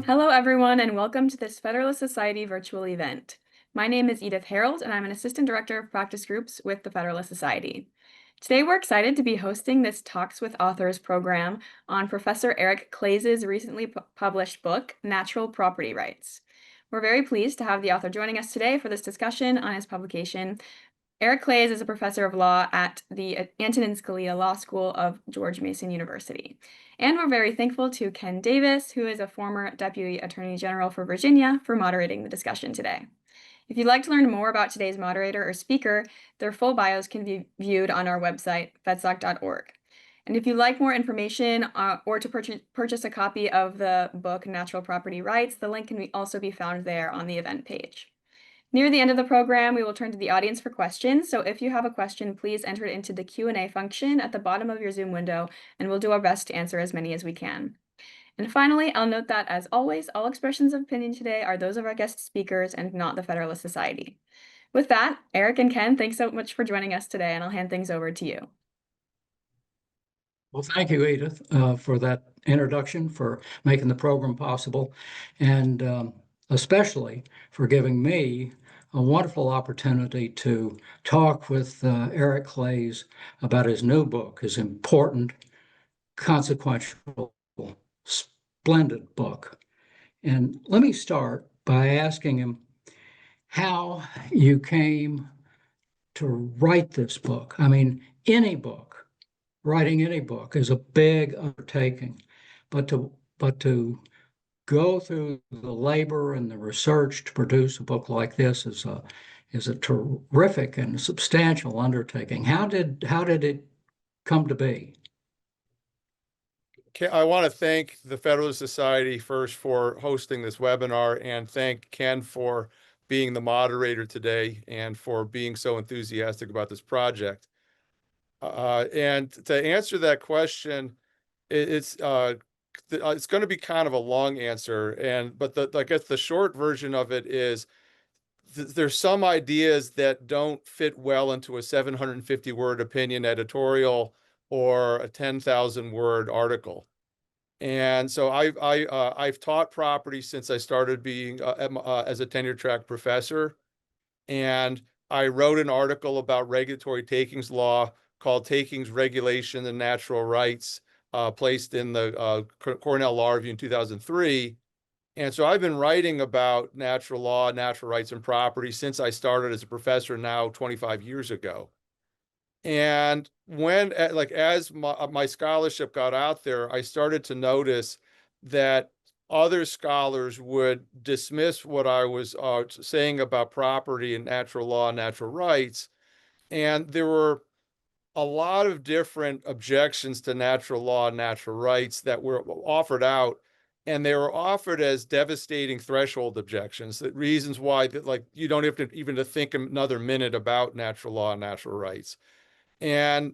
Hello, everyone, and welcome to this Federalist Society virtual event. My name is Edith Harold, and I'm an Assistant Director of Practice Groups with the Federalist Society. Today, we're excited to be hosting this Talks with Authors program on Professor Eric Claeys' recently published book, Natural Property Rights. We're very pleased to have the author joining us today for this discussion on his publication. Eric Claeys is a professor of law at the Antonin Scalia Law School of George Mason University. And we're very thankful to Ken Davis, who is a former Deputy Attorney General for Virginia, for moderating the discussion today. If you'd like to learn more about today's moderator or speaker, their full bios can be viewed on our website, fedsoc.org. And if you'd like more information or to purchase a copy of the book, Natural Property Rights, the link can also be found there on the event page. Near the end of the program, we will turn to the audience for questions. So if you have a question, please enter it into the Q&A function at the bottom of your Zoom window, and we'll do our best to answer as many as we can. And finally, I'll note that, as always, all expressions of opinion today are those of our guest speakers and not the Federalist Society. With that, Eric and Ken, thanks so much for joining us today, and I'll hand things over to you. Well, thank you, Edith, for that introduction, for making the program possible, and especially for giving me a wonderful opportunity to talk with Eric Claeys about his new book, his important, consequential, splendid book. And let me start by asking him how you came to write this book. I mean, writing any book is a big undertaking, but to go through the labor and the research to produce a book like this is a terrific and substantial undertaking. How did it come to be? I want to thank the Federalist Society first for hosting this webinar, and thank Ken for being the moderator today and for being so enthusiastic about this project. And to answer that question, it's going to be kind of a long answer, but I guess the short version of it is there's some ideas that don't fit well into a 750-word opinion editorial or a 10,000-word article. And so I've taught property since I started being as a tenure-track professor, and I wrote an article about regulatory takings law called Takings, Regulation, and Natural Rights, placed in the Cornell Law Review in 2003. And so I've been writing about natural law, natural rights, and property since I started as a professor now 25 years ago. And as my scholarship got out there, I started to notice that other scholars would dismiss what I was saying about property and natural law and natural rights. And there were a lot of different objections to natural law and natural rights that were offered out, and they were offered as devastating threshold objections, that reasons why you don't have to even to think another minute about natural law and natural rights. And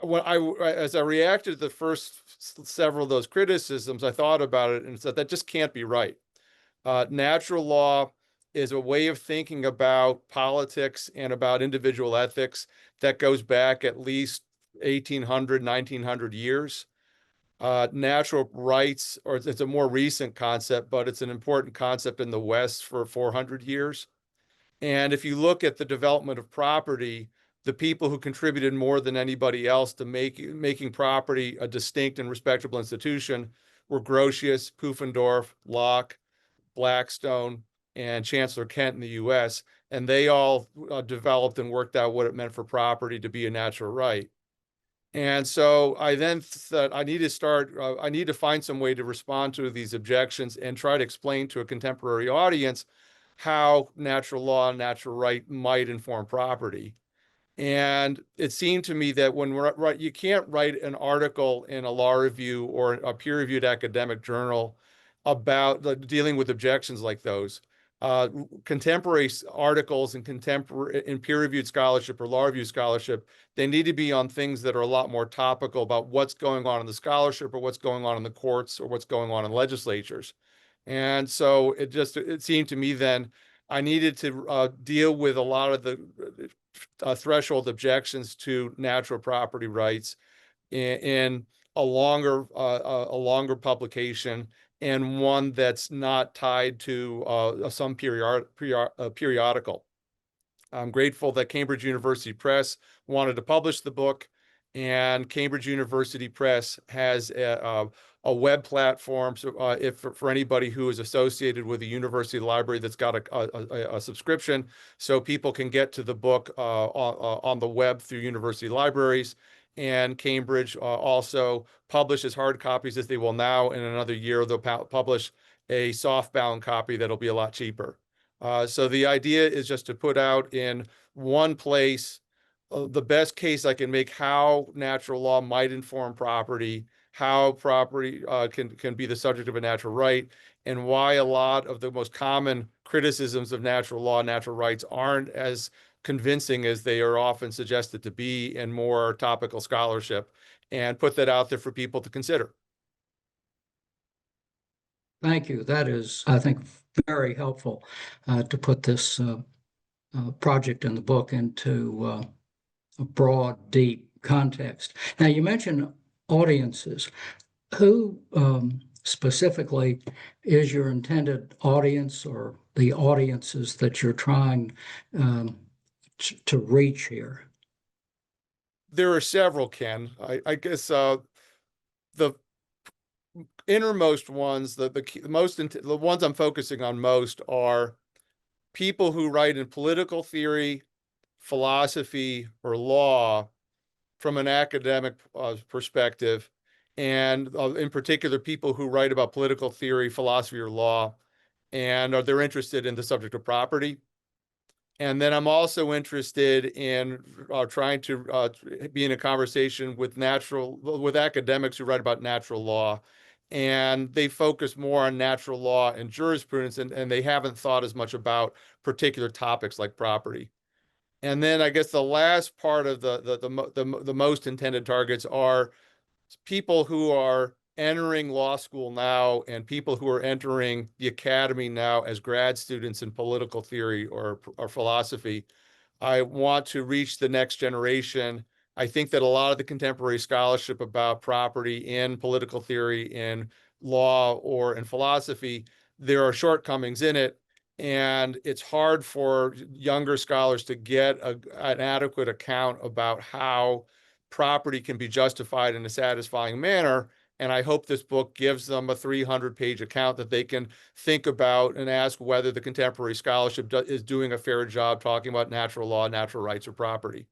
as I reacted to the first several of those criticisms, I thought about it and said that just can't be right. Natural law is a way of thinking about politics and about individual ethics that goes back at least 1800, 1900 years. Natural rights, or it's a more recent concept, but it's an important concept in the West for 400 years. And if you look at the development of property, the people who contributed more than anybody else to making property a distinct and respectable institution were Grotius, Pufendorf, Locke, Blackstone, and Chancellor Kent in the US, and they all developed and worked out what it meant for property to be a natural right. And so I then thought I need to find some way to respond to these objections and try to explain to a contemporary audience how natural law and natural right might inform property. And it seemed to me that you can't write an article in a law review or a peer-reviewed academic journal about dealing with objections like those. Contemporary articles and in peer-reviewed scholarship or law review scholarship, they need to be on things that are a lot more topical about what's going on in the scholarship or what's going on in the courts or what's going on in legislatures. And so it seemed to me then I needed to deal with a lot of the threshold objections to natural property rights in a longer publication and one that's not tied to some periodical. I'm grateful that Cambridge University Press wanted to publish the book, and Cambridge University Press has a web platform. So if for anybody who is associated with a university library that's got a subscription, so people can get to the book on the web through university libraries. And Cambridge also publishes hard copies, as they will now. In another year, they'll publish a softbound copy that'll be a lot cheaper. So the idea is just to put out in one place the best case I can make how natural law might inform property, how property can be the subject of a natural right, and why a lot of the most common criticisms of natural law and natural rights aren't as convincing as they are often suggested to be in more topical scholarship, and put that out there for people to consider. Thank you. That is, I think, very helpful to put this project in the book into a broad, deep context. Now, you mentioned audiences. Who specifically is your intended audience, or the audiences that you're trying to reach here? There are several, Ken. I guess the innermost ones, the ones I'm focusing on most are people who write in political theory, philosophy, or law from an academic perspective, and in particular, people who write about political theory, philosophy, or law, and they're interested in the subject of property. And then I'm also interested in trying to be in a conversation with academics who write about natural law, and they focus more on natural law and jurisprudence, and they haven't thought as much about particular topics like property. And then I guess the last part of the most intended targets are people who are entering law school now and people who are entering the academy now as grad students in political theory or philosophy. I want to reach the next generation. I think that a lot of the contemporary scholarship about property in political theory, in law, or in philosophy, there are shortcomings in it. And it's hard for younger scholars to get an adequate account about how property can be justified in a satisfying manner. And I hope this book gives them a 300-page account that they can think about and ask whether the contemporary scholarship is doing a fair job talking about natural law, natural rights, or property.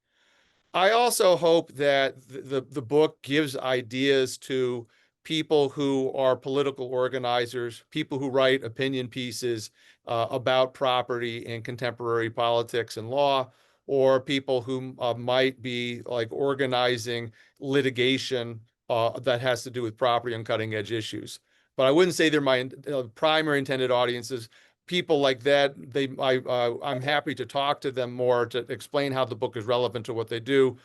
I also hope that the book gives ideas to people who are political organizers, people who write opinion pieces about property in contemporary politics and law, or people who might be like organizing litigation that has to do with property on cutting edge issues. But I wouldn't say they're my primary intended audiences. People like that, I'm happy to talk to them more to explain how the book is relevant to what they do.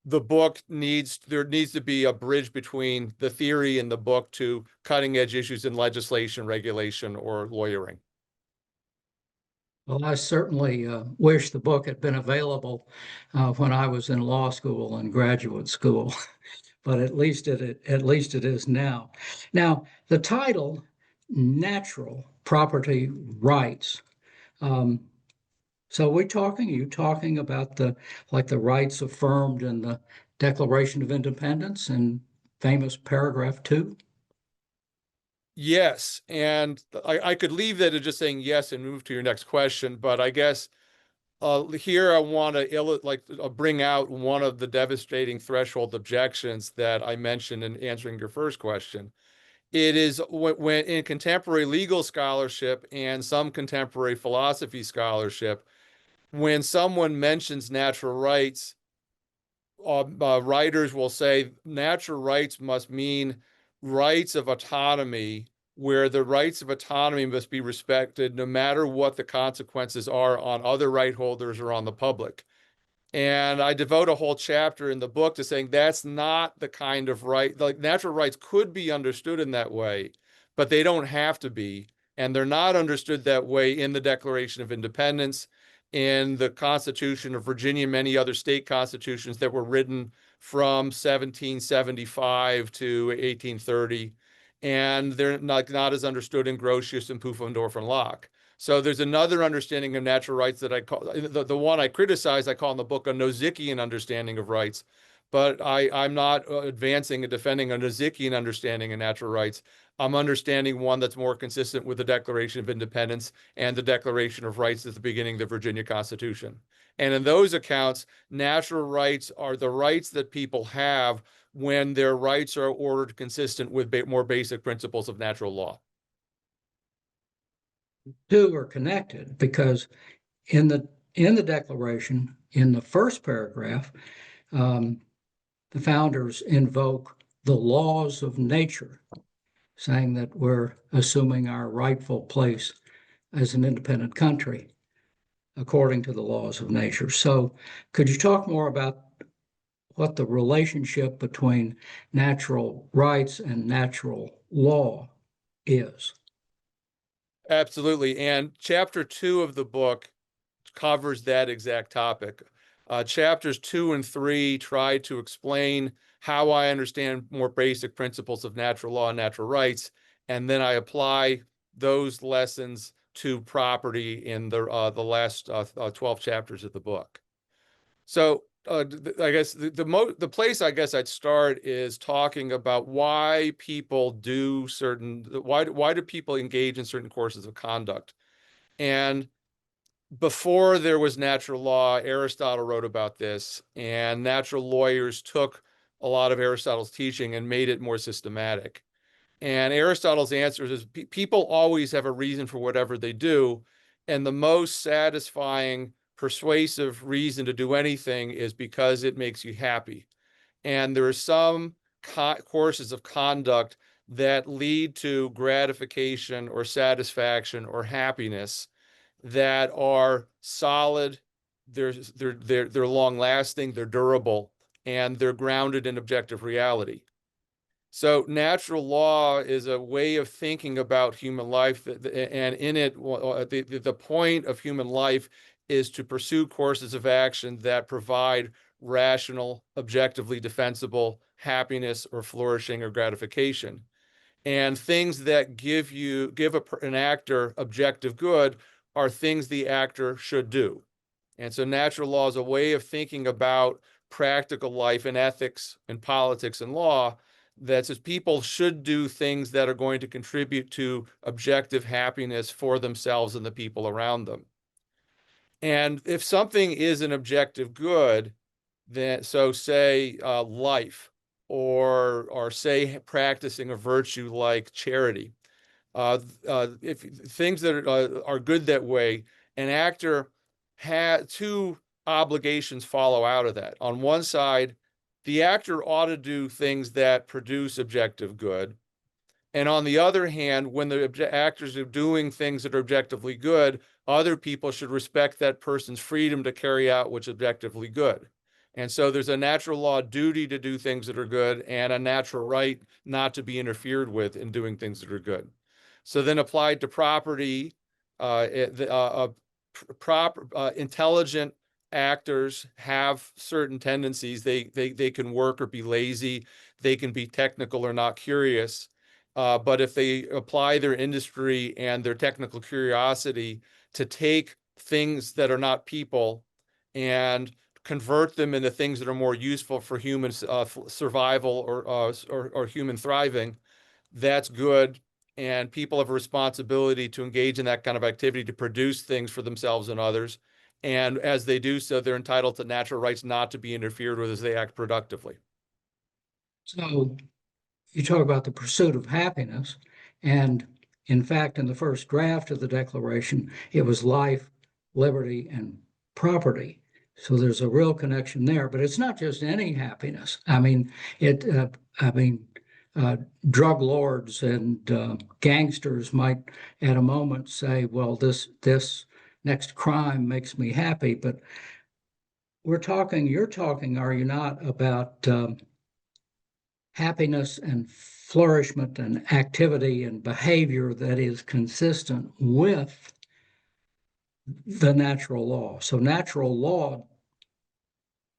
There needs to be a bridge between the theory in the book to cutting edge issues in legislation, regulation, or lawyering. Well, I certainly wish the book had been available when I was in law school and graduate school, but at least it is now. Now, the title, Natural Property Rights. So are you talking about the rights affirmed in the Declaration of Independence in famous paragraph 2? Yes, and I could leave that at just saying yes and move to your next question, but I guess here I want to bring out one of the devastating threshold objections that I mentioned in answering your first question. It is when in contemporary legal scholarship and some contemporary philosophy scholarship, when someone mentions natural rights, writers will say natural rights must mean rights of autonomy, where the rights of autonomy must be respected no matter what the consequences are on other right holders or on the public. And I devote a whole chapter in the book to saying that's not the kind of right, like natural rights could be understood in that way, but they don't have to be. And they're not understood that way in the Declaration of Independence, in the Constitution of Virginia, and many other state constitutions that were written from 1775 to 1830. and they're not as understood in Grotius and Pufendorf and Locke. So there's another understanding of natural rights that I call the one I criticize. I call in the book a Nozickian understanding of rights, but I'm not advancing and defending a Nozickian understanding of natural rights. I'm understanding one that's more consistent with the Declaration of Independence and the Declaration of Rights at the beginning of the Virginia Constitution. And in those accounts, natural rights are the rights that people have when their rights are ordered consistent with more basic principles of natural law. Two are connected because in the Declaration, in the first paragraph, the founders invoke the laws of nature, saying that we're assuming our rightful place as an independent country according to the laws of nature. So could you talk more about what the relationship between natural rights and natural law is? Absolutely. And chapter 2 of the book covers that exact topic. Chapters 2 and 3 try to explain how I understand more basic principles of natural law and natural rights, and then I apply those lessons to property in the last 12 chapters of the book. So I guess the place I guess I'd start is talking about why people do why do people engage in certain courses of conduct. And before there was natural law, Aristotle wrote about this, and natural lawyers took a lot of Aristotle's teaching and made it more systematic. And Aristotle's answer is people always have a reason for whatever they do, and the most satisfying, persuasive reason to do anything is because it makes you happy. And there are some courses of conduct that lead to gratification or satisfaction or happiness that are solid, they're long lasting, they're durable, and they're grounded in objective reality. So natural law is a way of thinking about human life, and in it, the point of human life is to pursue courses of action that provide rational, objectively defensible happiness or flourishing or gratification. And things that give an actor objective good are things the actor should do. And so natural law is a way of thinking about practical life and ethics and politics and law that says people should do things that are going to contribute to objective happiness for themselves and the people around them. And if something is an objective good, then so say life, or say practicing a virtue like charity, if things that are good that way, an actor had two obligations follow out of that. On one side, the actor ought to do things that produce objective good. And on the other hand, when the actors are doing things that are objectively good, other people should respect that person's freedom to carry out what's objectively good. And so there's a natural law duty to do things that are good and a natural right not to be interfered with in doing things that are good. So then applied to property, intelligent actors have certain tendencies. They can work or be lazy. They can be technical or not curious. But if they apply their industry and their technical curiosity to take things that are not people and convert them into things that are more useful for human survival or human thriving, that's good. And people have a responsibility to engage in that kind of activity to produce things for themselves and others. And as they do so, they're entitled to natural rights not to be interfered with as they act productively. So you talk about the pursuit of happiness, and in fact, in the first draft of the Declaration, it was life, liberty, and property. So there's a real connection there, but it's not just any happiness. I mean, drug lords and gangsters might, at a moment, say, "Well, this next crime makes me happy," but you're talking, are you not, about happiness and flourishment and activity and behavior that is consistent with the natural law. So natural law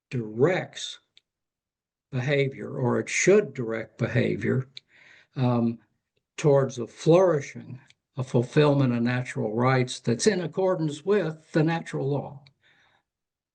directs behavior, or it should direct behavior. towards a flourishing, a fulfillment of natural rights that's in accordance with the natural law.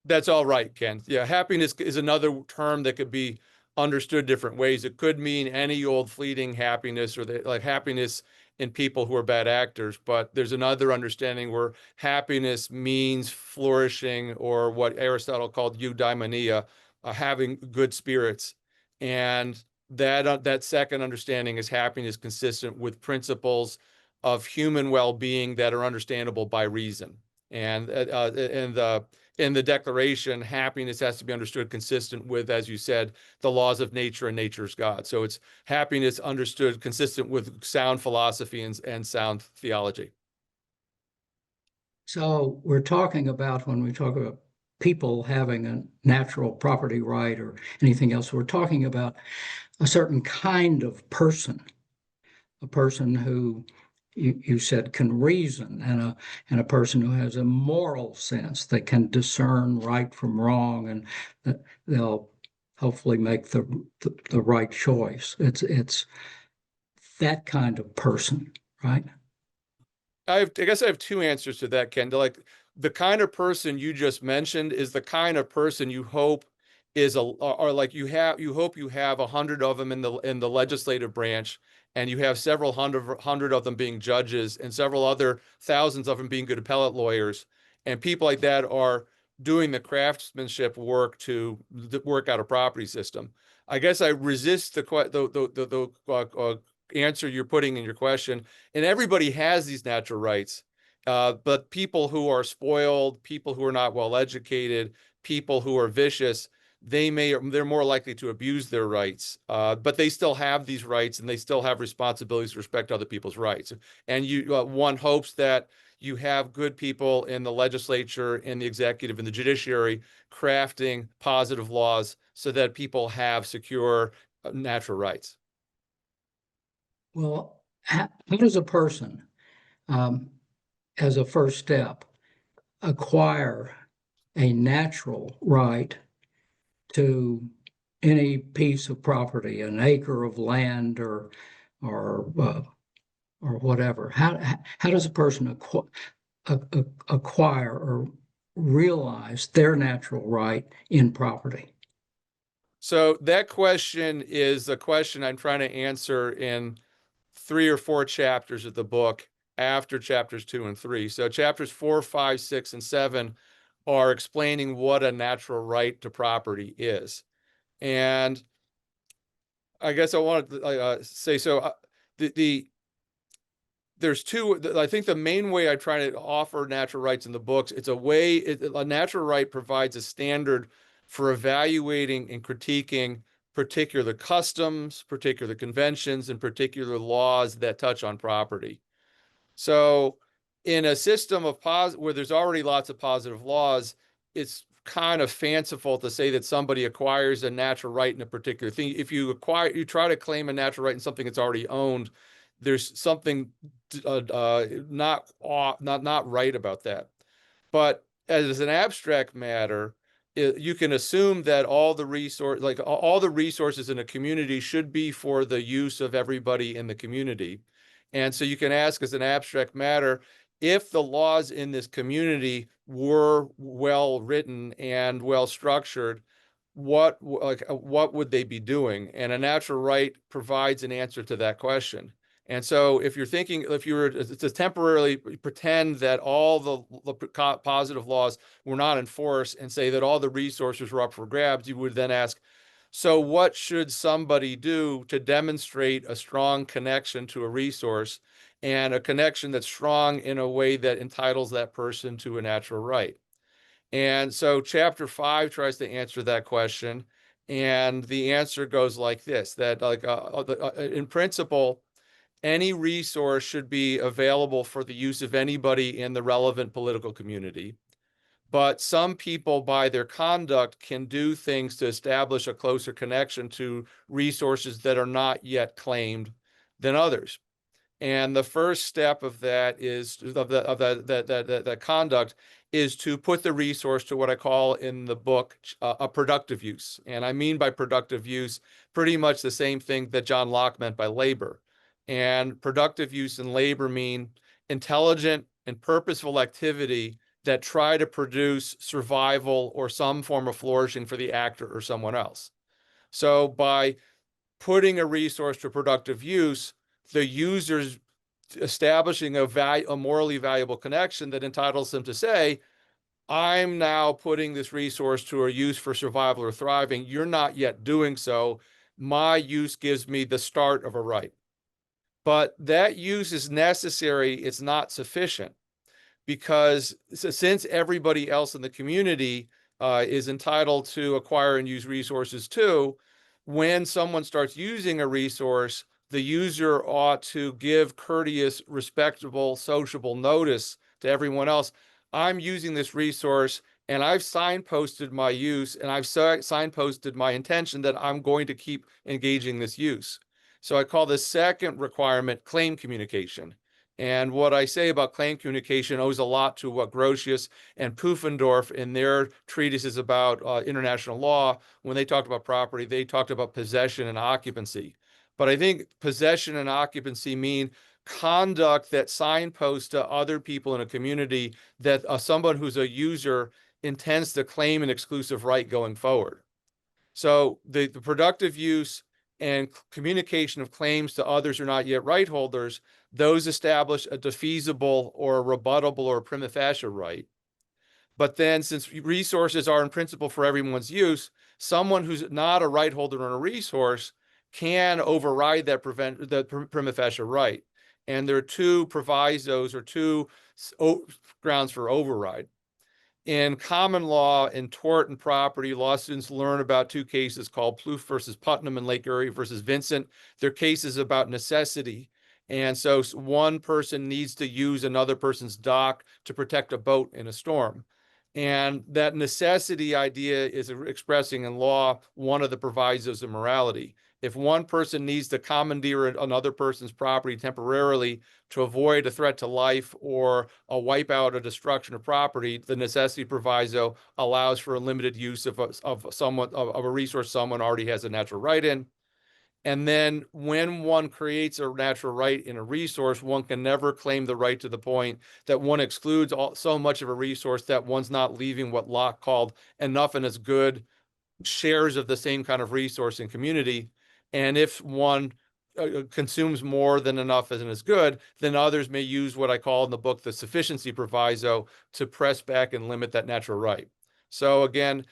That's all right, Ken. Yeah, happiness is another term that could be understood different ways. It could mean any old fleeting happiness or like happiness in people who are bad actors, but there's another understanding where happiness means flourishing, or what Aristotle called eudaimonia, having good spirits. And that second understanding is happiness consistent with principles of human well-being that are understandable by reason. And in the Declaration, happiness has to be understood consistent with, as you said, the laws of nature and nature's God. So it's happiness understood consistent with sound philosophy and sound theology. So we're talking about, when we talk about people having a natural property right or anything else, we're talking about a certain kind of person, a person who you said can reason, and a person who has a moral sense that can discern right from wrong, and that they'll hopefully make the right choice. It's that kind of person, right? I guess I have two answers to that, Ken. Like, the kind of person you just mentioned is the kind of person you hope is you hope you have 100 of them in the legislative branch, and you have several hundred of them being judges, and several other thousands of them being good appellate lawyers, and people like that are doing the craftsmanship work to work out a property system. I guess I resist the answer you're putting in your question. And everybody has these natural rights, but people who are spoiled, people who are not well educated, people who are vicious, they're more likely to abuse their rights, but they still have these rights, and they still have responsibilities to respect other people's rights. And one hopes that you have good people in the legislature, in the executive, in the judiciary, crafting positive laws so that people have secure natural rights. Well, how does a person, as a first step, acquire a natural right to any piece of property, an acre of land, or whatever? How does a person acquire or realize their natural right in property? So that question is a question I'm trying to answer in 3 or 4 chapters of the book after chapters 2 and 3. So chapters 4, 5, 6, and 7 are explaining what a natural right to property is. And I guess I wanted to say, so there's two. I think the main way I try to offer natural rights in the books, it's a natural right provides a standard for evaluating and critiquing particular customs, particular conventions, and particular laws that touch on property. So in a system of where there's already lots of positive laws, it's kind of fanciful to say that somebody acquires a natural right in a particular thing. If you try to claim a natural right in something that's already owned, there's something not right about that. But as an abstract matter, you can assume that all the resources in a community should be for the use of everybody in the community. And so you can ask, as an abstract matter, if the laws in this community were well written and well structured, what would they be doing? And a natural right provides an answer to that question. And so if you were to temporarily pretend that all the positive laws were not enforced and say that all the resources were up for grabs, you would then ask, so what should somebody do to demonstrate a strong connection to a resource, and a connection that's strong in a way that entitles that person to a natural right? And so chapter 5 tries to answer that question. And the answer goes like this, that in principle, any resource should be available for the use of anybody in the relevant political community. But some people, by their conduct, can do things to establish a closer connection to resources that are not yet claimed than others. And the first step of that conduct is to put the resource to what I call in the book a productive use. And I mean by productive use pretty much the same thing that John Locke meant by labor. And productive use and labor mean intelligent and purposeful activity that try to produce survival or some form of flourishing for the actor or someone else. So by putting a resource to productive use, the user's establishing a morally valuable connection that entitles them to say, I'm now putting this resource to a use for survival or thriving. You're not yet doing so. My use gives me the start of a right. But that use is necessary. It's not sufficient, because since everybody else in the community is entitled to acquire and use resources too, when someone starts using a resource, the user ought to give courteous, respectable, sociable notice to everyone else. I'm using this resource and I've signposted my use, and I've signposted my intention that I'm going to keep engaging this use. So I call this second requirement claim communication. And what I say about claim communication owes a lot to what Grotius and Pufendorf in their treatises about international law, when they talked about property, they talked about possession and occupancy. But I think possession and occupancy mean conduct that signposts to other people in a community that someone who's a user intends to claim an exclusive right going forward. So the productive use and communication of claims to others who are not yet right holders, those establish a defeasible or a rebuttable or a prima facie right. But then, since resources are in principle for everyone's use, someone who's not a right holder on a resource can override that prima facie right. And there are two provisos or two grounds for override. In common law, in tort and property, law students learn about two cases called Plouffe versus Putnam and Lake Erie versus Vincent. They're cases about necessity. And so one person needs to use another person's dock to protect a boat in a storm. And that necessity idea is expressing in law one of the provisos of morality. If one person needs to commandeer another person's property temporarily to avoid a threat to life or a wipeout or destruction of property, the necessity proviso allows for a limited use of a resource someone already has a natural right in. And then when one creates a natural right in a resource, one can never claim the right to the point that one excludes so much of a resource that one's not leaving what Locke called enough and as good shares of the same kind of resource and community. And if one consumes more than enough and is good, then others may use what I call in the book the sufficiency proviso to press back and limit that natural right. So again,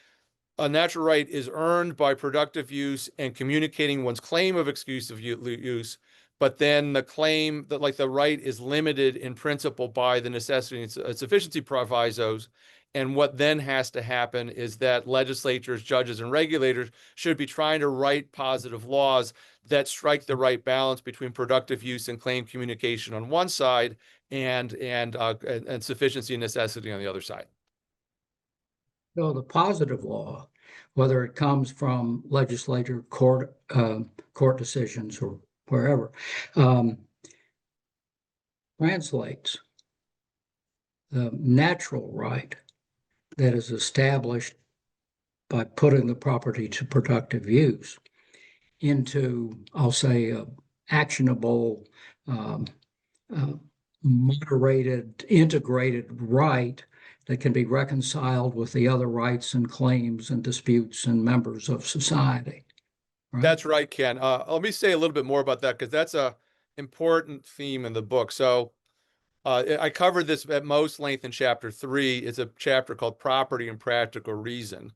a natural right is earned by productive use and communicating one's claim of exclusive use, but then the claim that, like, the right is limited in principle by the necessity and sufficiency provisos. And what then has to happen is that legislatures, judges, and regulators should be trying to write positive laws that strike the right balance between productive use and claim communication on one side and sufficiency and necessity on the other side. So the positive law, whether it comes from legislature, court decisions, or wherever, translates the natural right that is established by putting the property to productive use into, I'll say, actionable, moderated, integrated right that can be reconciled with the other rights and claims and disputes and members of society. Right? That's right, Ken. Let me say a little bit more about that, because that's a important theme in the book. So I covered this at most length in chapter 3. It's a chapter called Property and Practical Reason.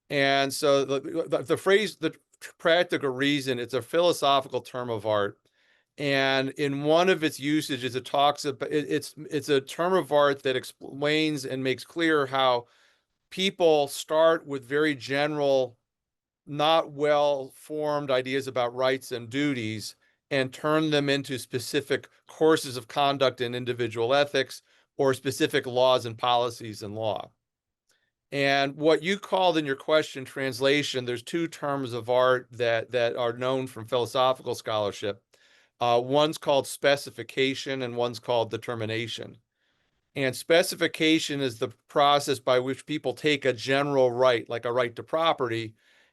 And so the phrase, the practical reason, it's a philosophical term of art. And in one of its usages, it talks about, it's a term of art that explains and makes clear how people start with very general, not well-formed ideas about rights and duties and turn them into specific courses of conduct in individual ethics or specific laws and policies in law. And what you called in your question translation, there's two terms of art that are known from philosophical scholarship. One's called specification and one's called determination. And specification is the process by which people take a general right, like a right to property,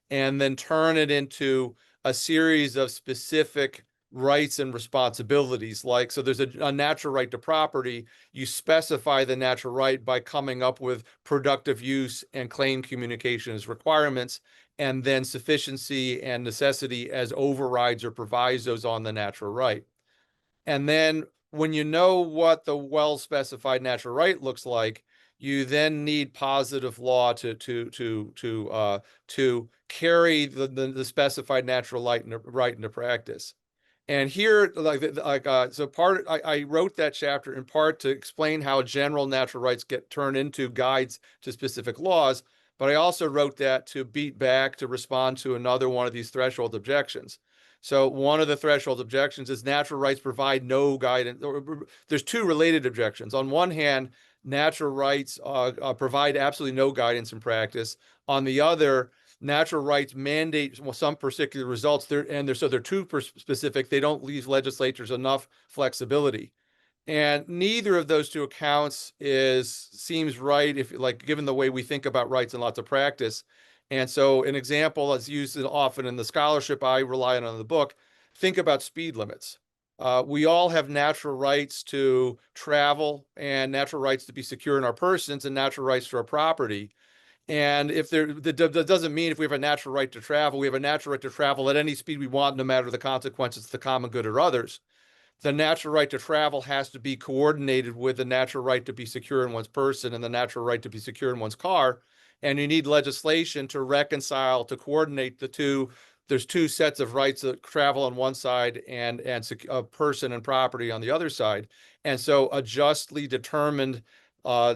and then turn it into a series of specific rights and responsibilities. Like, so there's a natural right to property. You specify the natural right by coming up with productive use and claim communication as requirements, and then sufficiency and necessity as overrides or provisos on the natural right. And then when you know what the well-specified natural right looks like, you then need positive law to carry the specified natural right into practice. And here, I wrote that chapter in part to explain how general natural rights get turned into guides to specific laws. But I also wrote that to beat back, to respond to another one of these threshold objections. So one of the threshold objections is natural rights provide no guidance. There's two related objections. On one hand, natural rights provide absolutely no guidance in practice. On the other, natural rights mandate some particular results, so they're too specific. They don't leave legislatures enough flexibility. And neither of those two accounts seems right, if like given the way we think about rights in lots of practice. And so an example that's used often in the scholarship I rely on in the book, think about speed limits. We all have natural rights to travel and natural rights to be secure in our persons and natural rights to our property. And that doesn't mean if we have a natural right to travel, we have a natural right to travel at any speed we want, no matter the consequences to the common good or others. The natural right to travel has to be coordinated with the natural right to be secure in one's person and the natural right to be secure in one's car. And you need legislation to reconcile, to coordinate the two. There's two sets of rights of travel on one side and a person and property on the other side. And so a justly determined a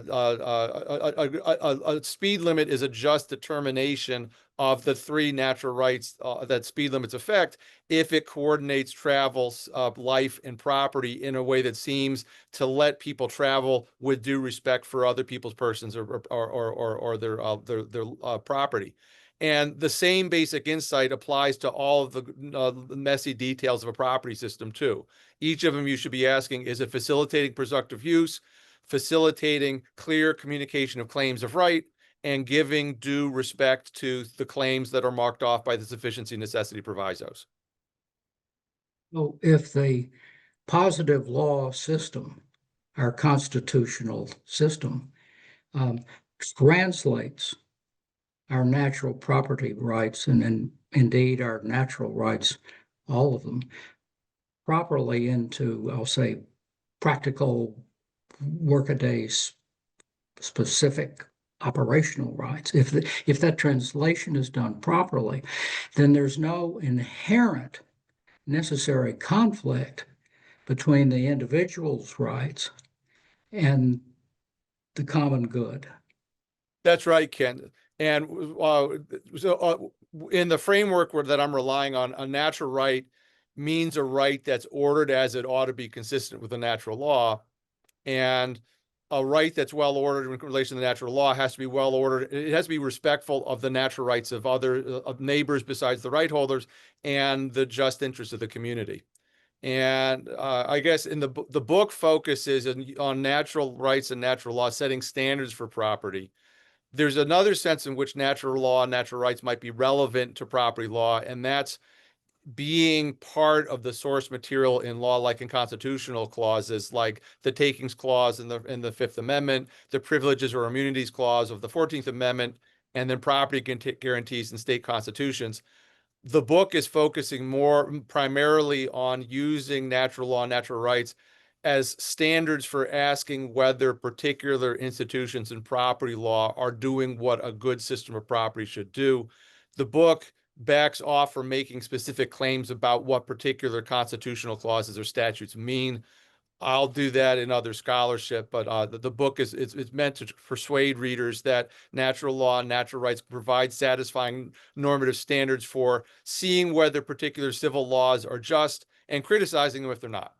speed limit is a just determination of the three natural rights that speed limits affect if it coordinates travel, life, and property in a way that seems to let people travel with due respect for other people's persons or their property. And the same basic insight applies to all of the messy details of a property system too. Each of them you should be asking, is it facilitating productive use, facilitating clear communication of claims of right, and giving due respect to the claims that are marked off by the sufficiency necessity provisos? So if the positive law system, our constitutional system, translates our natural property rights and indeed our natural rights, all of them, properly into, I'll say, practical workaday specific operational rights. If that translation is done properly, then there's no inherent necessary conflict between the individual's rights and the common good. That's right, Ken. And in the framework that I'm relying on, a natural right means a right that's ordered as it ought to be consistent with the natural law. And a right that's well ordered in relation to the natural law has to be well ordered. It has to be respectful of the natural rights of other neighbors besides the right holders and the just interests of the community. And I guess the book focuses on natural rights and natural law, setting standards for property. There's another sense in which natural law and natural rights might be relevant to property law, and that's being part of the source material in law, like in constitutional clauses, like the takings clause in the Fifth Amendment, the privileges or immunities clause of the 14th Amendment, and then property guarantees in state constitutions. The book is focusing more primarily on using natural law and natural rights as standards for asking whether particular institutions in property law are doing what a good system of property should do. The book backs off from making specific claims about what particular constitutional clauses or statutes mean. I'll do that in other scholarship, but the book it's meant to persuade readers that natural law and natural rights provide satisfying normative standards for seeing whether particular civil laws are just and criticizing them if they're not.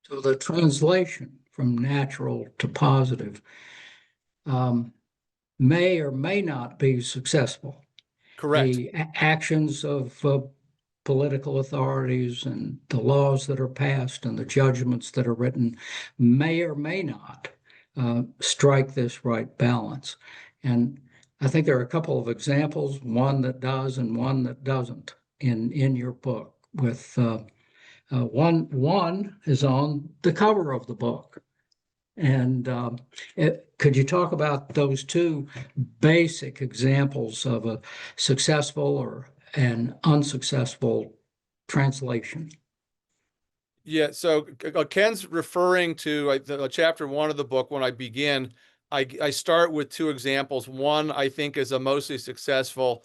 So the translation from natural to positive may or may not be successful. Correct. The actions of political authorities and the laws that are passed and the judgments that are written may or may not strike this right balance. And I think there are a couple of examples, one that does and one that doesn't in your book, with One is on the cover of the book. And could you talk about those two basic examples of a successful or an unsuccessful translation? Yeah, so Ken's referring to chapter 1 of the book. When I begin, I start with two examples. One, I think, is a mostly successful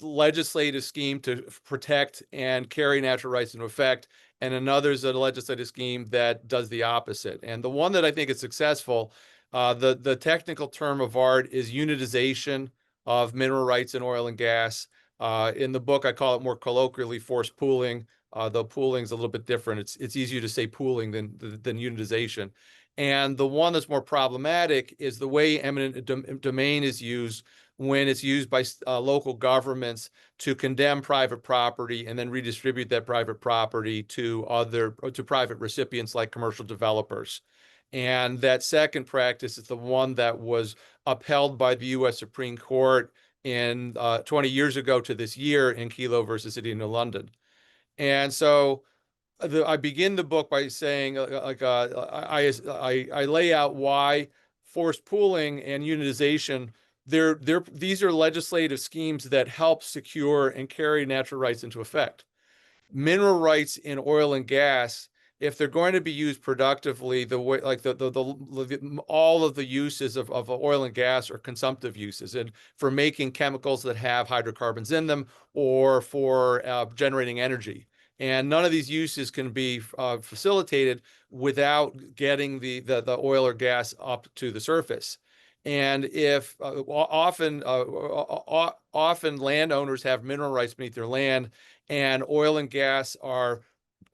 legislative scheme to protect and carry natural rights into effect, and another is a legislative scheme that does the opposite. And the one that I think is successful, the technical term of art is unitization of mineral rights in oil and gas. In the book, I call it more colloquially forced pooling, though pooling is a little bit different. It's easier to say pooling than unitization. And the one that's more problematic is the way eminent domain is used when it's used by local governments to condemn private property and then redistribute that private property to private recipients like commercial developers. And that second practice is the one that was upheld by the U.S. Supreme Court in 20 years ago to this year in Kelo versus City of New London. And so I begin the book by saying, I lay out why forced pooling and unitization, these are legislative schemes that help secure and carry natural rights into effect. Mineral rights in oil and gas, if they're going to be used productively, the way all of the uses of oil and gas are consumptive uses, and for making chemicals that have hydrocarbons in them or for generating energy. And none of these uses can be facilitated without getting the oil or gas up to the surface. And if often landowners have mineral rights beneath their land, and oil and gas are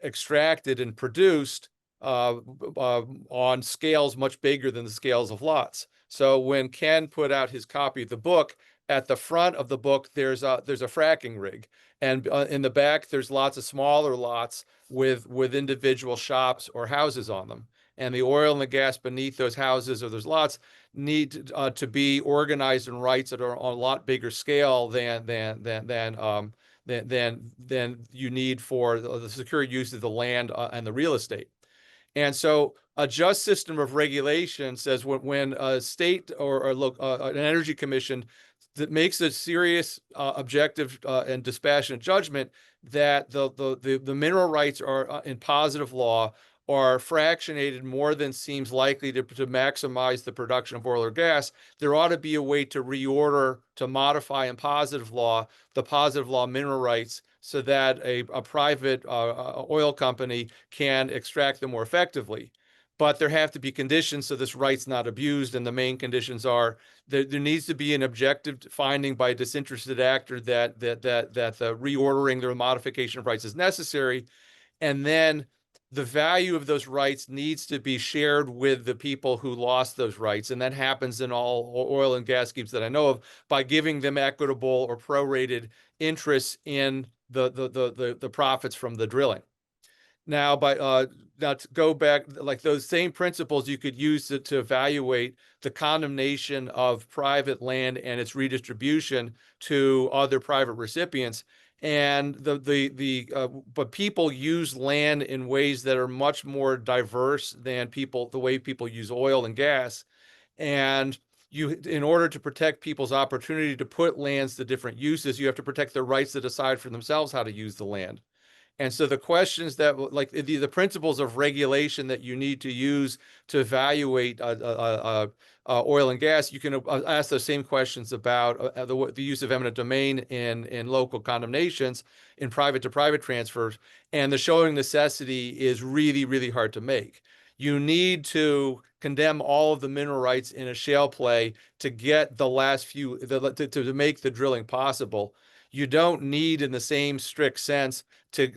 extracted and produced on scales much bigger than the scales of lots. So when Ken put out his copy of the book, at the front of the book, there's a fracking rig, and in the back, there's lots of smaller lots with individual shops or houses on them. And the oil and the gas beneath those houses or those lots need to be organized in rights that are on a lot bigger scale than you need for the secure use of the land and the real estate. And so a just system of regulation says when a state or an energy commission that makes a serious, objective, and dispassionate judgment that the mineral rights are in positive law are fractionated more than seems likely to maximize the production of oil or gas, there ought to be a way to reorder, to modify in positive law, the positive law mineral rights so that a private oil company can extract them more effectively. But there have to be conditions so this right's not abused, and the main conditions are there needs to be an objective finding by a disinterested actor that the reordering or modification of rights is necessary, and then the value of those rights needs to be shared with the people who lost those rights. And that happens in all oil and gas schemes that I know of by giving them equitable or prorated interests in the profits from the drilling. Now, now to go back, like those same principles you could use to evaluate the condemnation of private land and its redistribution to other private recipients. And but people use land in ways that are much more diverse than the way people use oil and gas. And in order to protect people's opportunity to put lands to different uses, you have to protect their rights to decide for themselves how to use the land. And so the questions that, like the principles of regulation that you need to use to evaluate oil and gas, you can ask those same questions about the use of eminent domain in local condemnations, in private to private transfers. And the showing necessity is really, really hard to make. You need to condemn all of the mineral rights in a shale play to get the last few, to make the drilling possible. You don't need, in the same strict sense, to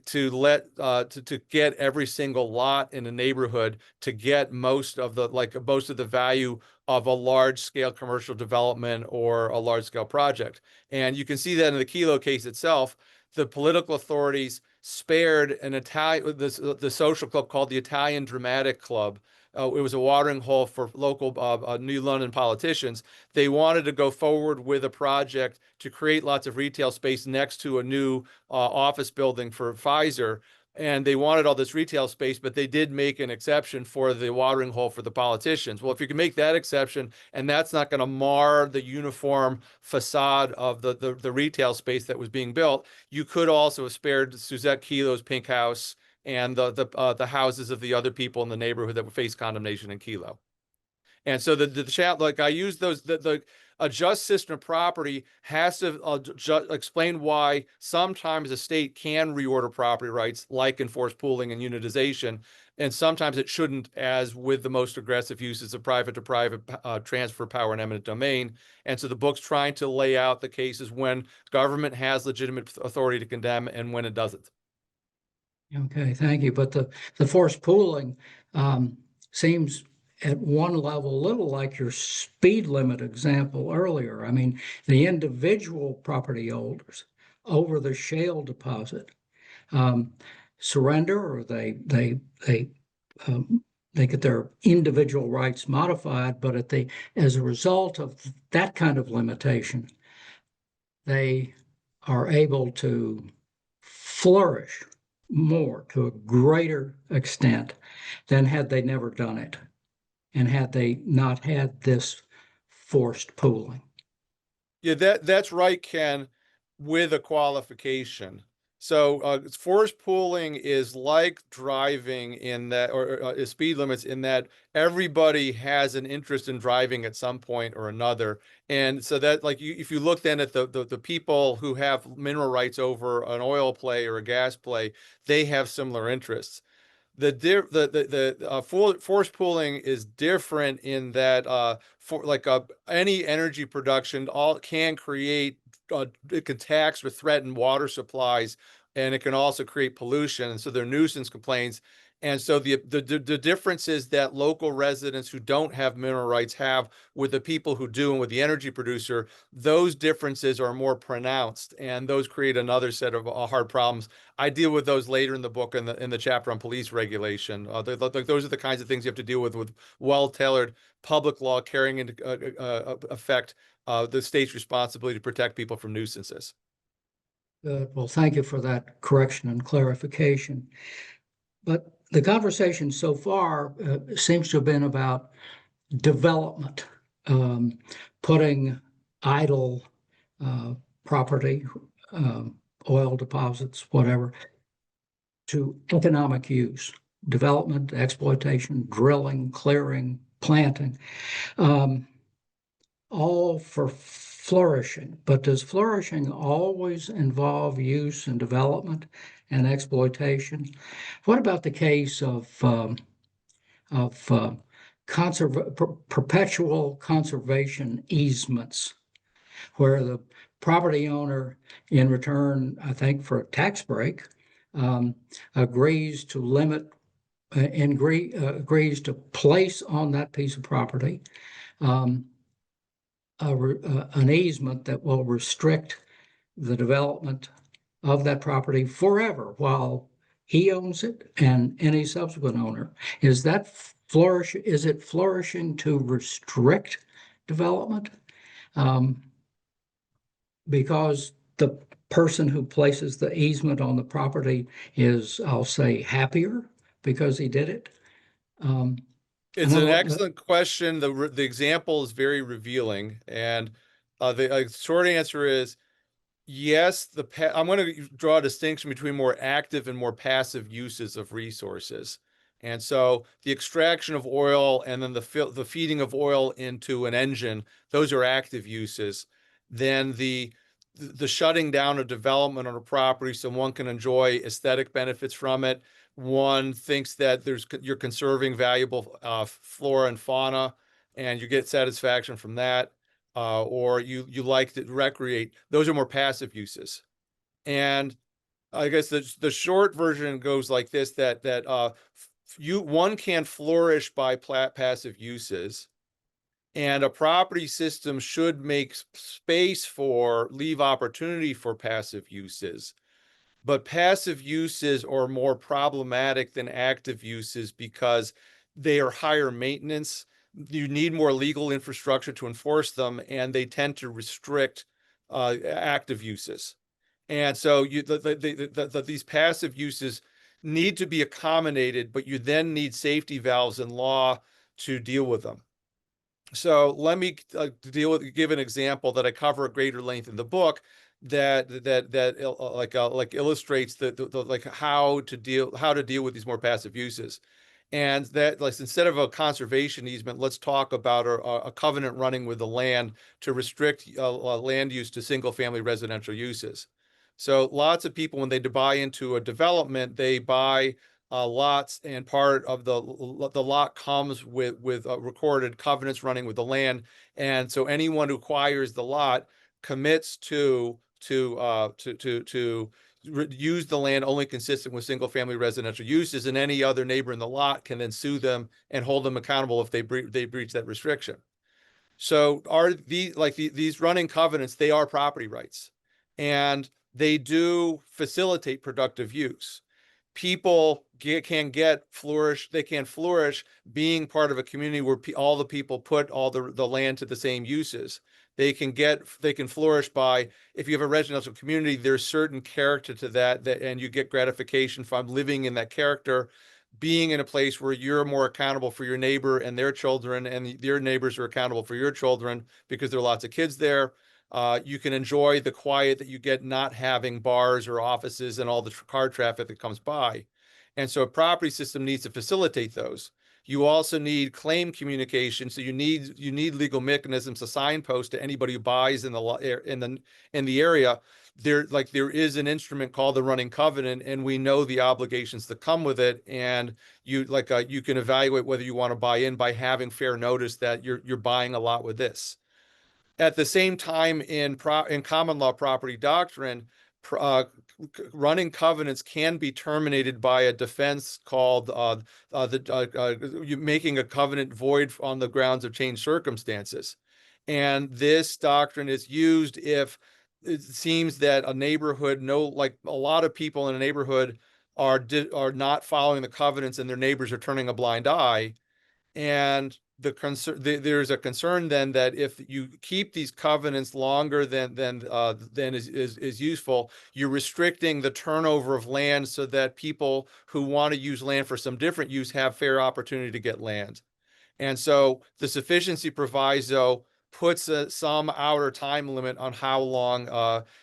get every single lot in a neighborhood to get most of the value of a large scale commercial development or a large scale project. And you can see that in the Kelo case itself. The political authorities spared the social club called the Italian Dramatic Club. It was a watering hole for local New London politicians. They wanted to go forward with a project to create lots of retail space next to a new office building for Pfizer, and they wanted all this retail space, but they did make an exception for the watering hole for the politicians. Well, if you can make that exception, and that's not going to mar the uniform facade of the retail space that was being built, you could also have spared Suzette Kilo's pink house and the houses of the other people in the neighborhood that would face condemnation in Kilo. And so the chat, like I use those, a just system of property has to explain why sometimes a state can reorder property rights, like enforced pooling and unitization, and sometimes it shouldn't, as with the most aggressive uses of private to private transfer power and eminent domain. And so the book's trying to lay out the cases when government has legitimate authority to condemn and when it doesn't. Okay, thank you. But the forced pooling seems at one level a little like your speed limit example earlier. I mean, the individual property holders over the shale deposit surrender, or they get their individual rights modified, but as a result of that kind of limitation, they are able to flourish more to a greater extent than had they never done it and had they not had this forced pooling. Yeah, that's right, Ken, with a qualification. So forced pooling is like driving in that, or speed limits in that everybody has an interest in driving at some point or another. And so that, like, if you look then at the people who have mineral rights over an oil play or a gas play, they have similar interests. Force pooling is different in that any energy production all can create it can tax or threaten water supplies, and it can also create pollution, and so there are nuisance complaints. And so the difference is that local residents who don't have mineral rights have with the people who do, and with the energy producer, those differences are more pronounced, and those create another set of hard problems. I deal with those later in the book in the chapter on police regulation. Those are the kinds of things you have to deal with well-tailored public law carrying into effect the state's responsibility to protect people from nuisances. Well, thank you for that correction and clarification. But the conversation so far seems to have been about development, putting idle property, oil deposits, whatever, to economic use, development, exploitation, drilling, clearing, planting, all for flourishing. But does flourishing always involve use and development and exploitation? What about the case of perpetual conservation easements, where the property owner, in return, I think for a tax break, agrees to limit agrees to place on that piece of property an easement that will restrict the development of that property forever while he owns it and any subsequent owner. Is that is it flourishing to restrict development? Because the person who places the easement on the property is, I'll say, happier because he did it? It's an excellent question. The example is very revealing, and the short answer is yes. I'm going to draw a distinction between more active and more passive uses of resources. And so the extraction of oil and then the feeding of oil into an engine, those are active uses. Then the shutting down of development on a property so one can enjoy aesthetic benefits from it. One thinks that you're conserving valuable flora and fauna, and you get satisfaction from that, or you like to recreate. Those are more passive uses. And I guess the short version goes like this: one can flourish by passive uses, and a property system should make space leave opportunity for passive uses. But passive uses are more problematic than active uses because they are higher maintenance. You need more legal infrastructure to enforce them, and they tend to restrict active uses. And so these passive uses need to be accommodated, but you then need safety valves in law to deal with them. So let me give an example that I cover at greater length in the book that like illustrates like how to deal with these more passive uses. And that, like, instead of a conservation easement, let's talk about a covenant running with the land to restrict land use to single-family residential uses. So lots of people, when they buy into a development, they buy lots, and part of the lot comes with recorded covenants running with the land. And so anyone who acquires the lot commits to use the land only consistent with single family residential uses, and any other neighbor in the lot can then sue them and hold them accountable if they breach that restriction. So these running covenants, they are property rights, and they do facilitate productive use. People can flourish being part of a community where all the people put all the land to the same uses. They can flourish by, if you have a residential community, there's certain character to that, and you get gratification from living in that character, being in a place where you're more accountable for your neighbor and their children, and your neighbors are accountable for your children because there are lots of kids there. You can enjoy the quiet that you get not having bars or offices and all the car traffic that comes by. And so a property system needs to facilitate those. You also need claim communication, so you need legal mechanisms to signpost to anybody who buys in the area. There is an instrument called the running covenant, and we know the obligations that come with it, and you can evaluate whether you want to buy in by having fair notice that you're buying a lot with this. At the same time, in common law property doctrine, running covenants can be terminated by a defense called making a covenant void on the grounds of changed circumstances. And this doctrine is used if it seems that a neighborhood, like a lot of people in a neighborhood are not following the covenants, and their neighbors are turning a blind eye. And there's a concern then that if you keep these covenants longer than is useful, you're restricting the turnover of land so that people who want to use land for some different use have fair opportunity to get land. And so the sufficiency proviso puts some outer time limit on how long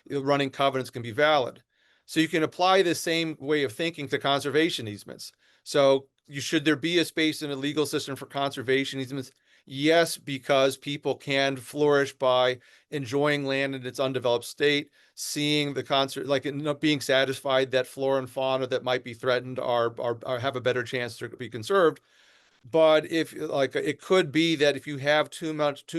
running covenants can be valid. So you can apply the same way of thinking to conservation easements. So should there be a space in a legal system for conservation easements? Yes, because people can flourish by enjoying land in its undeveloped state, seeing the being satisfied that flora and fauna that might be threatened are have a better chance to be conserved. But if it could be that if you have too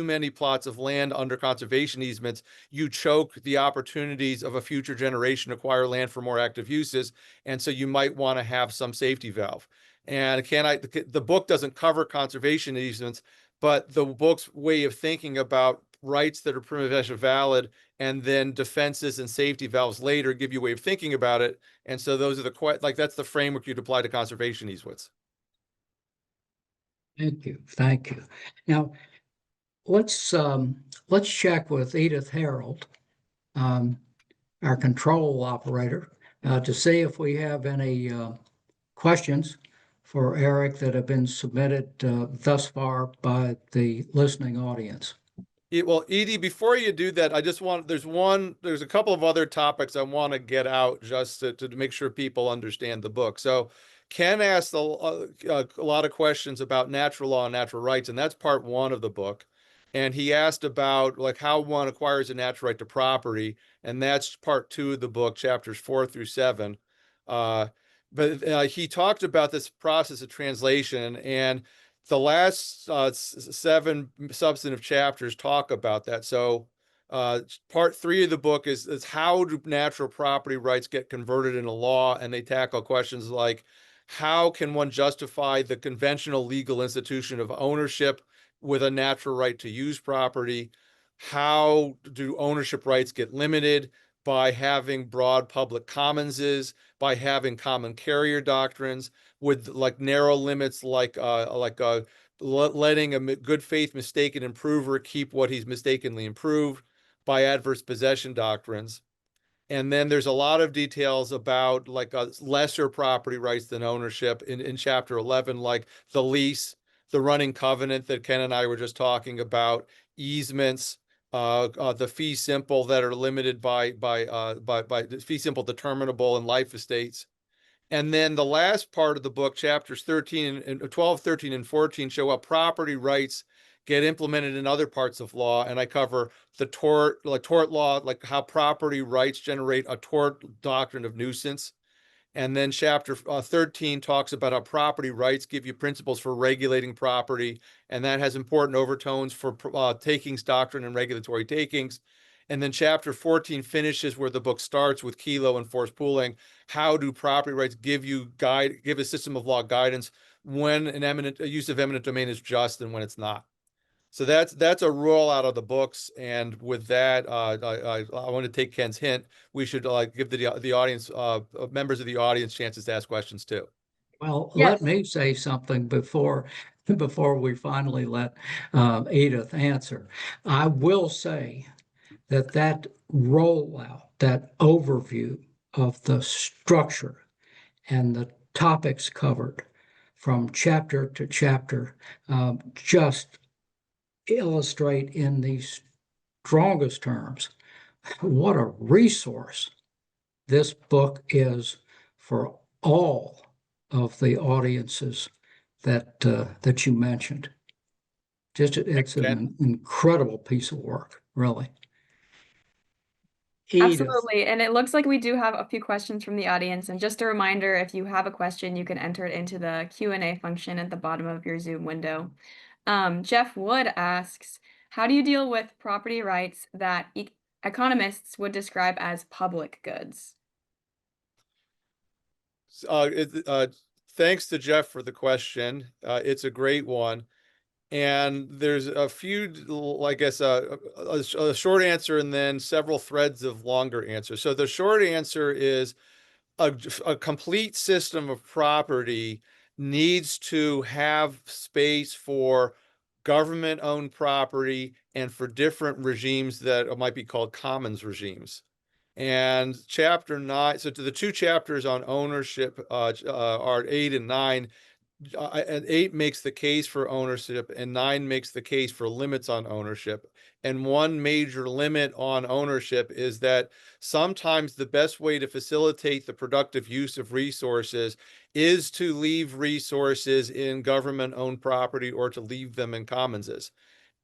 many plots of land under conservation easements, you choke the opportunities of a future generation to acquire land for more active uses. And so you might want to have some safety valve. And the book doesn't cover conservation easements, but the book's way of thinking about rights that are prima facie valid and then defenses and safety valves later give you a way of thinking about it. And so those are that's the framework you'd apply to conservation easements. Thank you. Thank you. Now, let's check with Edith Harold, our control operator, to see if we have any questions for Eric that have been submitted thus far by the listening audience. Well, Edie, before you do that, there's a couple of other topics I want to get out just to make sure people understand the book. So Ken asked a lot of questions about natural law and natural rights, and that's part one of the book. And he asked about how one acquires a natural right to property, and that's part two of the book, chapters 4-7. But he talked about this process of translation, and the last 7 substantive chapters talk about that. So part 3 of the book is how do natural property rights get converted into law, and they tackle questions like, how can one justify the conventional legal institution of ownership with a natural right to use property? How do ownership rights get limited by having broad public commonses, by having common carrier doctrines, with narrow limits letting a good faith mistaken improver keep what he's mistakenly improved, by adverse possession doctrines. And then there's a lot of details about like lesser property rights than ownership in chapter 11, like the lease, the running covenant that Ken and I were just talking about, easements, the fee simple that are limited by the fee simple determinable in life estates. And then the last part of the book, chapters 13 and 12, 13, and 14 show how property rights get implemented in other parts of law. And I cover the tort law, like how property rights generate a tort doctrine of nuisance. And then chapter 13 talks about how property rights give you principles for regulating property. And that has important overtones for takings doctrine and regulatory takings. And then chapter 14 finishes where the book starts with Kelo and forced pooling. How do property rights give a system of law guidance when a use of eminent domain is just and when it's not? So that's a rule out of the books. And with that, I want to take Ken's hint. We should give the audience, members of the audience, chances to ask questions too. Well, Yes. let me say something before we finally let Edith answer. I will say that rollout, that overview of the structure and the topics covered from chapter to chapter just illustrate in the strongest terms what a resource this book is for all of the audiences that you mentioned. It's an incredible piece of work, really. Edith. Absolutely. And it looks like we do have a few questions from the audience. And just a reminder, if you have a question, you can enter it into the Q&A function at the bottom of your Zoom window. Jeff Wood asks, how do you deal with property rights that economists would describe as public goods? Thanks to Jeff for the question. It's a great one. And there's a few, I guess, a short answer and then several threads of longer answers. So the short answer is a complete system of property needs to have space for government-owned property and for different regimes that might be called commons regimes. And chapter 9, so to the two chapters on ownership are 8 and 9. And 8 makes the case for ownership and 9 makes the case for limits on ownership. And one major limit on ownership is that sometimes the best way to facilitate the productive use of resources is to leave resources in government-owned property or to leave them in commonses.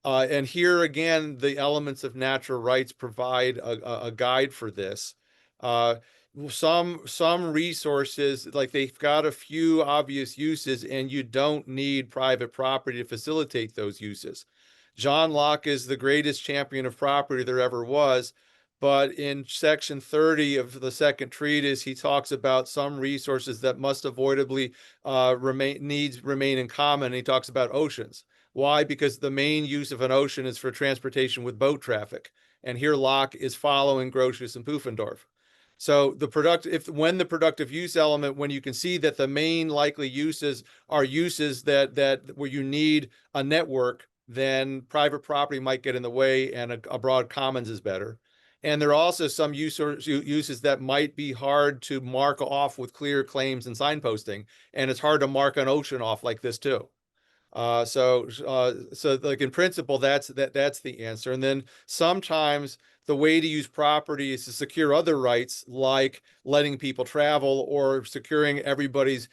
And here again, the elements of natural rights provide a guide for this. Some resources, like they've got a few obvious uses and you don't need private property to facilitate those uses. John Locke is the greatest champion of property there ever was, but in section 30 of the second treatise, he talks about some resources that must avoidably remain in common. He talks about oceans. Why? Because the main use of an ocean is for transportation with boat traffic. And here Locke is following Grotius and Pufendorf. So when the productive use element, when you can see that the main likely uses are uses that where you need a network, then private property might get in the way and a broad commons is better. And there are also some uses that might be hard to mark off with clear claims and signposting. And it's hard to mark an ocean off like this too. So like in principle, that's the answer. And then sometimes the way to use property is to secure other rights, like letting people travel or securing everybody's.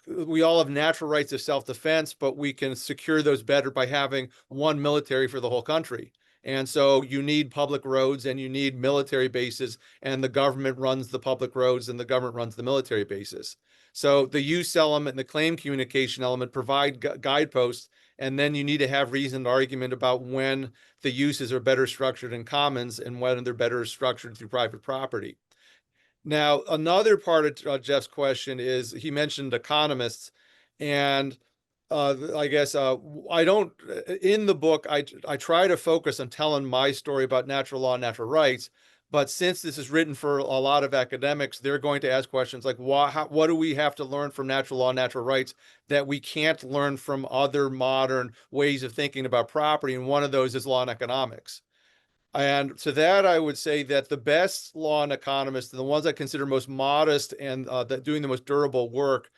We all have natural rights of self-defense, but we can secure those better by having one military for the whole country. And so you need public roads and you need military bases, and the government runs the public roads and the government runs the military bases. So the use element and the claim communication element provide guideposts, and then you need to have reasoned argument about when the uses are better structured in commons and when they're better structured through private property. Now, another part of Jeff's question is he mentioned economists, and I guess I don't, in the book, I try to focus on telling my story about natural law and natural rights. But since this is written for a lot of academics, they're going to ask questions like, what do we have to learn from natural law and natural rights that we can't learn from other modern ways of thinking about property? And one of those is law and economics. And to that, I would say that the best law and economists, the ones I consider most modest and that doing the most durable work,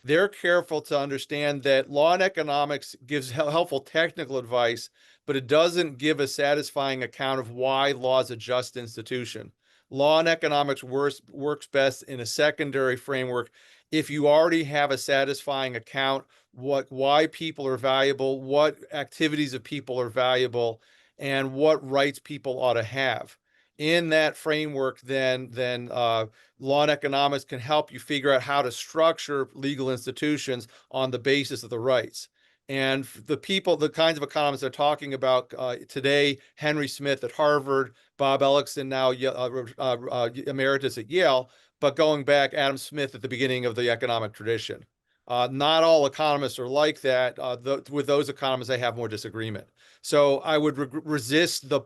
they're careful to understand that law and economics gives helpful technical advice, but it doesn't give a satisfying account of why law is a just institution. Law and economics works best in a secondary framework if you already have a satisfying account why people are valuable, what activities of people are valuable, and what rights people ought to have. In that framework, then law and economics can help you figure out how to structure legal institutions on the basis of the rights. And the kinds of economists they're talking about today, Henry Smith at Harvard, Bob Ellickson, now emeritus at Yale, but going back, Adam Smith at the beginning of the economic tradition. Not all economists are like that. With those economists, I have more disagreement. So I would resist the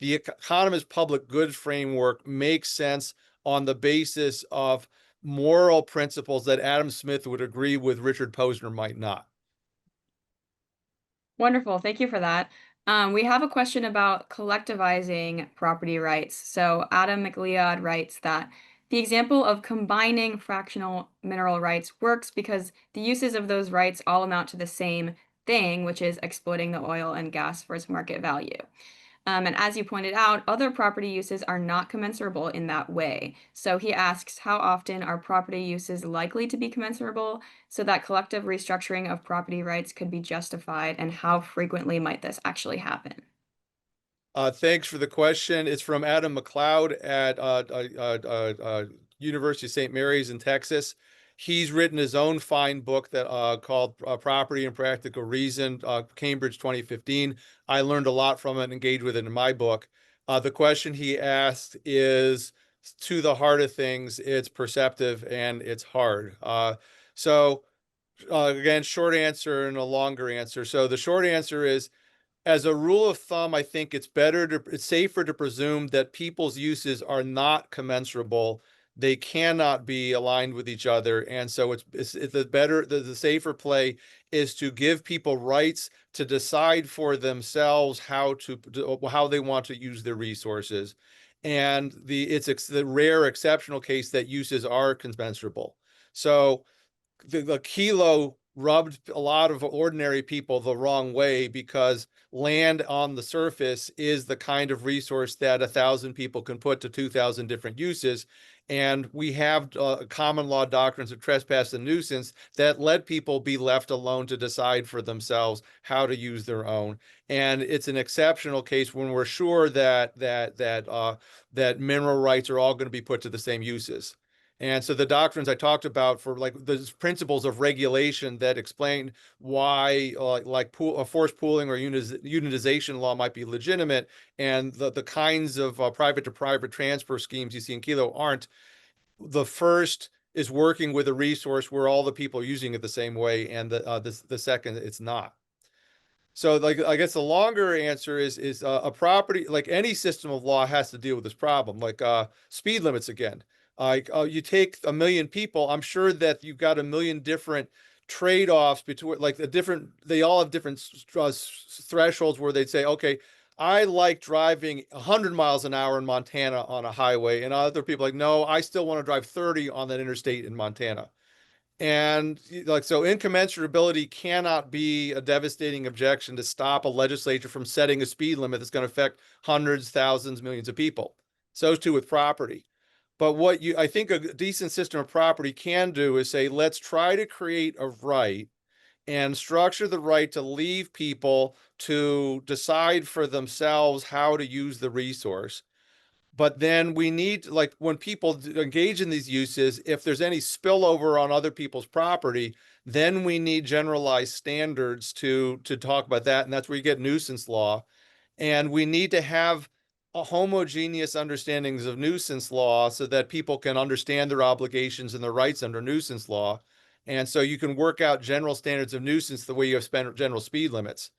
economist public goods framework makes sense on the basis of moral principles that Adam Smith would agree with, Richard Posner might not. Wonderful. Thank you for that. We have a question about collectivizing property rights. So Adam McLeod writes that the example of combining fractional mineral rights works because the uses of those rights all amount to the same thing, which is exploiting the oil and gas for its market value. And as you pointed out, other property uses are not commensurable in that way. So he asks, how often are property uses likely to be commensurable so that collective restructuring of property rights could be justified, and how frequently might this actually happen? Thanks for the question. It's from Adam McLeod at University of St. Mary's in Texas. He's written his own fine book that called Property and Practical Reason, Cambridge 2015. I learned a lot from it and engaged with it in my book. The question he asked is to the heart of things. It's perceptive and it's hard. Again, short answer and a longer answer. So the short answer is, as a rule of thumb, I think it's safer to presume that people's uses are not commensurable. They cannot be aligned with each other. And so the safer play is to give people rights to decide for themselves how they want to use their resources. And it's the rare exceptional case that uses are commensurable. So the kilo rubbed a lot of ordinary people the wrong way because land on the surface is the kind of resource that 1,000 people can put to 2,000 different uses. And we have common law doctrines of trespass and nuisance that let people be left alone to decide for themselves how to use their own. And it's an exceptional case when we're sure that mineral rights are all going to be put to the same uses. And so the doctrines I talked about for like the principles of regulation that explain why forced pooling or unitization law might be legitimate, and the kinds of private to private transfer schemes you see in Kelo aren't. The first is working with a resource where all the people are using it the same way, and the second, it's not. So I guess the longer answer is a property, like any system of law, has to deal with this problem, like speed limits again. You take 1 million people, I'm sure that you've got 1 million different trade-offs between they all have different thresholds where they'd say, okay, I like driving 100 miles an hour in Montana on a highway, and other people like, no, I still want to drive 30 on that interstate in Montana. And so incommensurability cannot be a devastating objection to stop a legislature from setting a speed limit that's going to affect hundreds, thousands, millions of people. So too with property. But I think a decent system of property can do is say, let's try to create a right and structure the right to leave people to decide for themselves how to use the resource. But then we need, like, when people engage in these uses, if there's any spillover on other people's property, then we need generalized standards to talk about that. And that's where you get nuisance law. And we need to have a homogeneous understandings of nuisance law so that people can understand their obligations and their rights under nuisance law. And so you can work out general standards of nuisance the way you have general speed limits.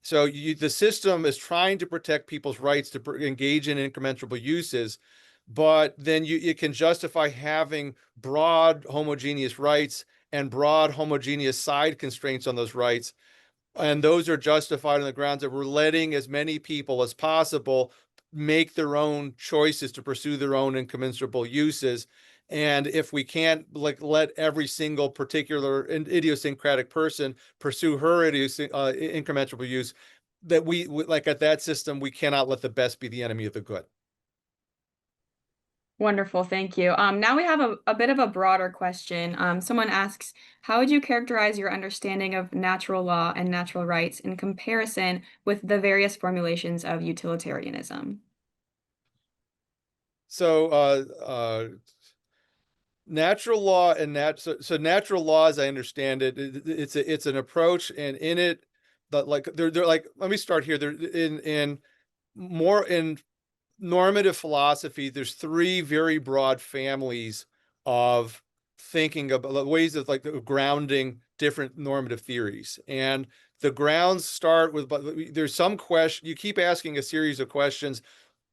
So the system is trying to protect people's rights to engage in incremental uses, but then it can justify having broad homogeneous rights and broad homogeneous side constraints on those rights And those are justified on the grounds that we're letting as many people as possible make their own choices to pursue their own incommensurable uses. And if we can't like let every single particular idiosyncratic person pursue her incommensurable use, that we like at that system, we cannot let the best be the enemy of the good. Wonderful, thank you. Now we have a bit of a broader question. Someone asks, how would you characterize your understanding of natural law and natural rights in comparison with the various formulations of utilitarianism? So natural law and so natural law, as I understand it, it's an approach, and in it, that like they're like, let me start here. They're in normative philosophy, there's three very broad families of thinking about ways of like grounding different normative theories. And the grounds start with, but there's some question, you keep asking a series of questions.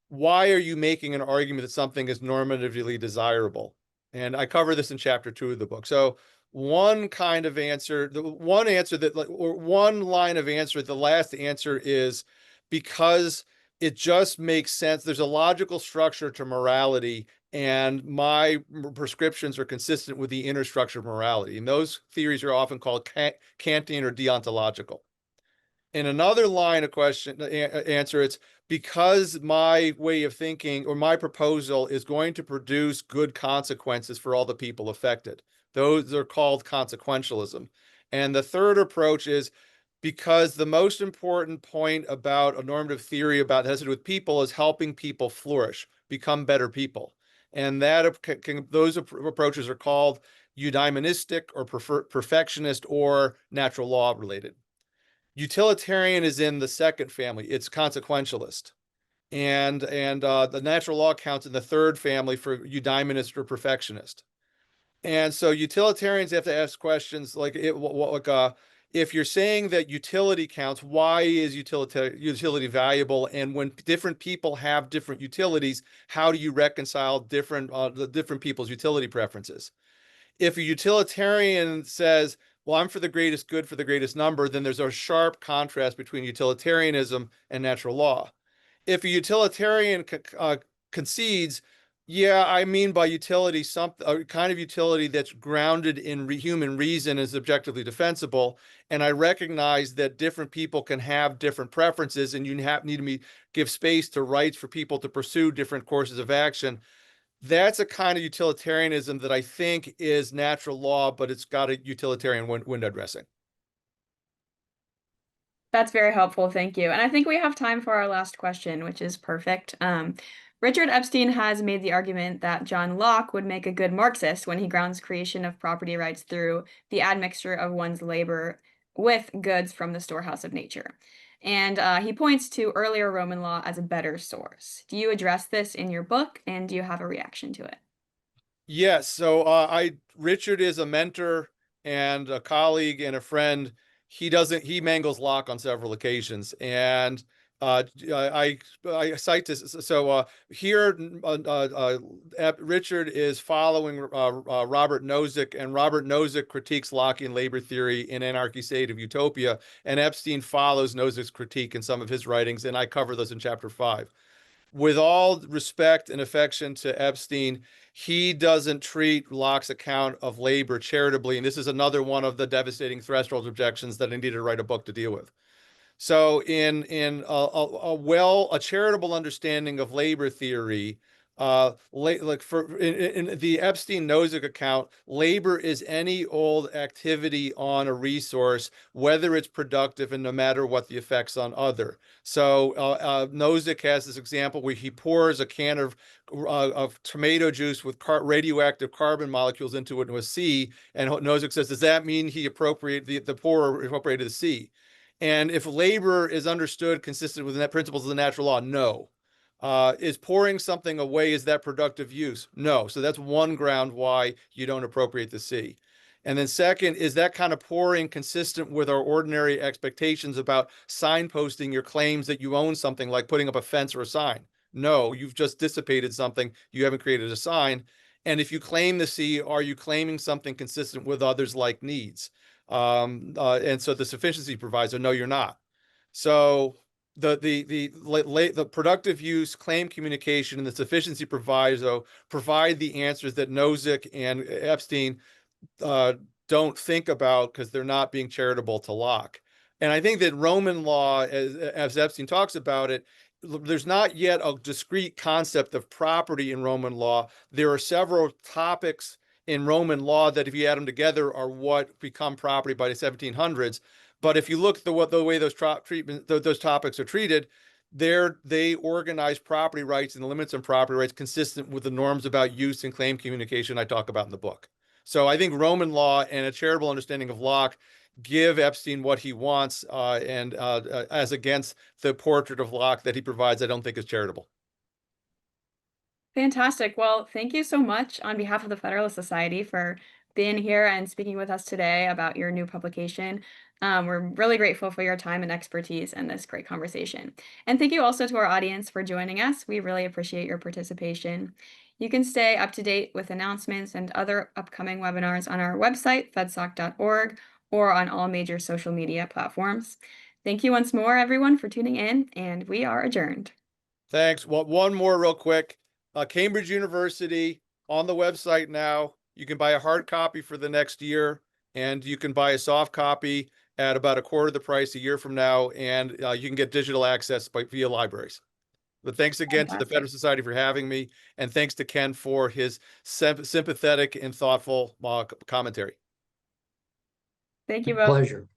Why are you making an argument that something is normatively desirable? And I cover this in chapter 2 of the book. So one kind of answer, the one answer that like, or one line of answer, the last answer is because it just makes sense. There's a logical structure to morality, and my prescriptions are consistent with the inner structure of morality. And those theories are often called Kantian or deontological. In another line of answer, it's because my way of thinking or my proposal is going to produce good consequences for all the people affected. Those are called consequentialism. And the third approach is because the most important point about a normative theory about has to do with people is helping people flourish, become better people. And those approaches are called eudaimonistic or perfectionist or natural law related. Utilitarian is in the second family. It's consequentialist. And the natural law counts in the third family for eudaimonist or perfectionist. And so utilitarians have to ask questions like, if you're saying that utility counts, why is utility valuable? And when different people have different utilities, how do you reconcile the different people's utility preferences? If a utilitarian says, well, I'm for the greatest good for the greatest number, then there's a sharp contrast between utilitarianism and natural law. If a utilitarian concedes, yeah, I mean by utility a kind of utility that's grounded in human reason is objectively defensible, and I recognize that different people can have different preferences, and you need to give space to rights for people to pursue different courses of action. That's a kind of utilitarianism that I think is natural law, but it's got a utilitarian window dressing. That's very helpful, thank you. And I think we have time for our last question, which is perfect. Richard Epstein has made the argument that John Locke would make a good Marxist when he grounds creation of property rights through the admixture of one's labor with goods from the storehouse of nature. And he points to earlier Roman law as a better source. Do you address this in your book, and do you have a reaction to it? Yes. So Richard is a mentor and a colleague and a friend. He mangles Locke on several occasions. And I cite this. So here, Richard is following Robert Nozick, and Robert Nozick critiques Lockean labor theory in Anarchy State of Utopia, and Epstein follows Nozick's critique in some of his writings, and I cover those in chapter 5. With all respect and affection to Epstein, he doesn't treat Locke's account of labor charitably, and this is another one of the devastating threshold objections that I needed to write a book to deal with. So in a charitable understanding of labor theory, like in the Epstein-Nozick account, labor is any old activity on a resource, whether it's productive and no matter what the effects on other. So Nozick has this example where he pours a can of tomato juice with radioactive carbon molecules into a sea, and Nozick says, does that mean he appropriated the pourer appropriated the sea? And if labor is understood consistent with the principles of the natural law, no. Is pouring something away, is that productive use? No. So that's one ground why you don't appropriate the sea. And then second, is that kind of pouring consistent with our ordinary expectations about signposting your claims that you own something, like putting up a fence or a sign? No, you've just dissipated something. You haven't created a sign. And if you claim the sea, are you claiming something consistent with others' like needs? And so the sufficiency proviso, no, you're not. So the productive use, claim communication, and the sufficiency proviso provide the answers that Nozick and Epstein don't think about because they're not being charitable to Locke. And I think that Roman law, as Epstein talks about it, there's not yet a discrete concept of property in Roman law. There are several topics in Roman law that, if you add them together, are what become property by the 1700s. But if you look at the way those topics are treated, they organize property rights and the limits on property rights consistent with the norms about use and claim communication I talk about in the book. So I think Roman law and a charitable understanding of Locke give Epstein what he wants, and as against the portrait of Locke that he provides, I don't think is charitable. Fantastic. Well, thank you so much on behalf of the Federalist Society for being here and speaking with us today about your new publication. We're really grateful for your time and expertise in this great conversation. And thank you also to our audience for joining us. We really appreciate your participation. You can stay up to date with announcements and other upcoming webinars on our website, fedsoc.org, or on all major social media platforms. Thank you once more, everyone, for tuning in, and we are adjourned. Thanks. Well, one more real quick. Cambridge University on the website now. You can buy a hard copy for the next year, and you can buy a soft copy at about a quarter of the price a year from now, and you can get digital access via libraries. But thanks again to the Federalist Society for having me, and thanks to Ken for his sympathetic and thoughtful commentary. Thank you both. Pleasure.